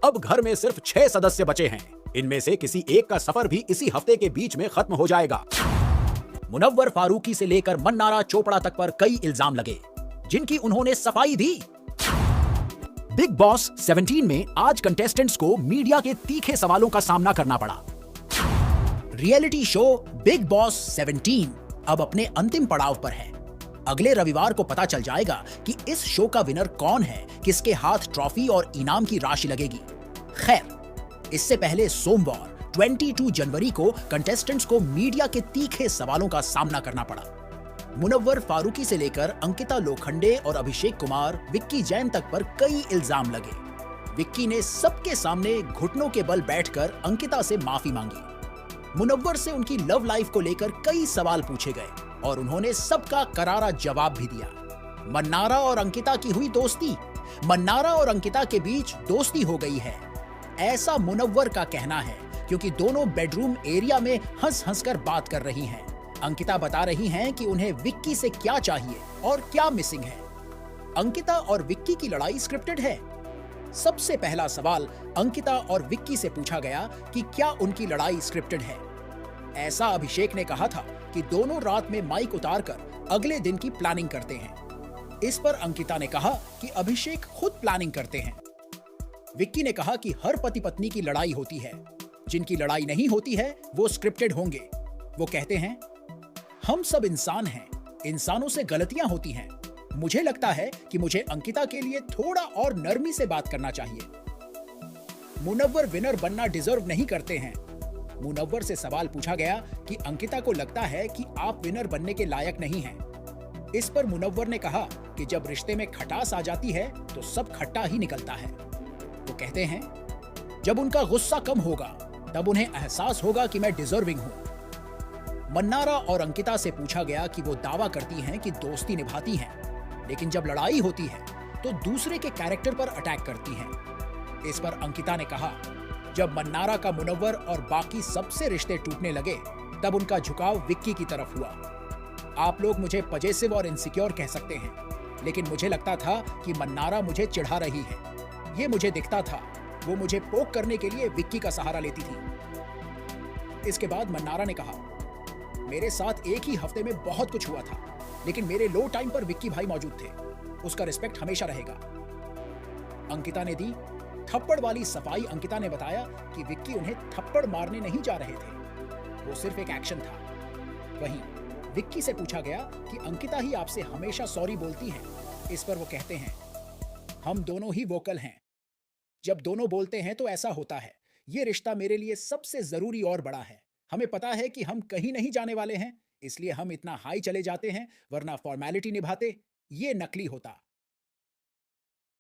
अब घर में सिर्फ 6 सदस्य बचे हैं। इनमें से किसी एक का सफर भी इसी हफ्ते के बीच में खत्म हो जाएगा। मुनव्वर फारूकी से लेकर मन्नारा चोपड़ा तक पर कई इल्जाम लगे, जिनकी उन्होंने सफाई दी। बिग बॉस 17 में आज कंटेस्टेंट्स को मीडिया के तीखे सवालों का सामना करना पड़ा। रियलिटी शो बिग बॉस 17 अब अपने अंतिम पड़ाव पर है। अगले रविवार को पता चल जाएगा कि इस शो का विनर कौन है, किसके हाथ ट्रॉफी और इनाम की राशि लगेगी। खैर, इससे पहले सोमवार 22 जनवरी को कंटेस्टेंट्स को मीडिया के तीखे सवालों का सामना करना पड़ा। मुनव्वर फारूकी से लेकर अंकिता लोखंडे और अभिषेक कुमार, विक्की जैन तक पर कई इल्जाम लगे। विक्की ने सबके सामने घुटनों के बल बैठकर अंकिता से माफी मांगी। मुनव्वर से उनकी लव लाइफ को लेकर कई सवाल पूछे गए और उन्होंने सबका करारा जवाब भी दिया। मन्नारा और अंकिता की हुई दोस्ती। मन्नारा और अंकिता के बीच दोस्ती हो गई है, ऐसा मुनव्वर का कहना है, क्योंकि दोनों बेडरूम एरिया में हंस हंस कर बात कर रही हैं। अंकिता बता रही हैं कि उन्हें विक्की से क्या चाहिए और क्या मिसिंग है। अंकिता और विक्की की लड़ाई स्क्रिप्टेड है। सबसे पहला सवाल अंकिता और विक्की से पूछा गया कि क्या उनकी लड़ाई स्क्रिप्टेड है। ऐसा अभिषेक ने कहा था कि दोनों रात में माइक उतारकर अगले दिन की प्लानिंग करते हैं। इस पर अंकिता ने कहा कि अभिषेक खुद प्लानिंग करते हैं। विक्की ने कहा कि हर पति पत्नी की लड़ाई होती है, जिनकी लड़ाई नहीं होती है वो स्क्रिप्टेड होंगे। वो कहते हैं, हम सब इंसान हैं, इंसानों से गलतियां होती हैं। मुझे लगता है कि मुझे अंकिता के लिए थोड़ा और नरमी से बात करना चाहिए। मुनव्वर विनर बनना डिजर्व नहीं करते हैं। मुनव्वर से सवाल पूछा गया कि अंकिता को लगता है कि आप विनर बनने के लायक नहीं हैं। इस पर मुनव्वर ने कहा कि जब रिश्ते में खटास आ जाती है तो सब खट्टा ही निकलता है। वो कहते हैं, जब उनका गुस्सा कम होगा तब उन्हें एहसास होगा कि मैं डिजर्विंग हूं। मन्नारा और अंकिता से पूछा गया कि वो दावा करती हैं कि दोस्ती निभाती हैं, लेकिन जब लड़ाई होती है तो दूसरे के कैरेक्टर पर अटैक करती हैं। इस पर अंकिता ने कहा, जब मन्नारा का मुनव्वर और बाकी सबसे रिश्ते टूटने लगे तब उनका झुकाव विक्की की तरफ हुआ। आप लोग मुझे पजेसिव और इनसिक्योर कह सकते हैं, लेकिन मुझे लगता था कि मन्नारा मुझे चिढ़ा रही है। ये मुझे दिखता था। वो मुझे पोक करने के लिए विक्की का सहारा लेती थी। इसके बाद मन्नारा ने कहा, मेरे साथ एक ही हफ्ते में बहुत कुछ हुआ था, लेकिन मेरे लो टाइम पर विक्की भाई मौजूद थे। उसका रिस्पेक्ट हमेशा रहेगा। अंकिता ने दी थप्पड़ वाली सफाई। अंकिता ने बताया कि विक्की उन्हें थप्पड़ मारने नहीं जा रहे थे, वो सिर्फ एक एक्शन था। वहीं विक्की से पूछा गया कि अंकिता ही आपसे हमेशा सॉरी बोलती है। इस पर वो कहते हैं, हम दोनों ही वोकल हैं। जब दोनों बोलते हैं तो ऐसा होता है। ये रिश्ता मेरे लिए सबसे जरूरी और बड़ा है। हमें पता है कि हम कहीं नहीं जाने वाले हैं, इसलिए हम इतना हाई चले जाते हैं, वरना फॉर्मेलिटी निभाते ये नकली होता।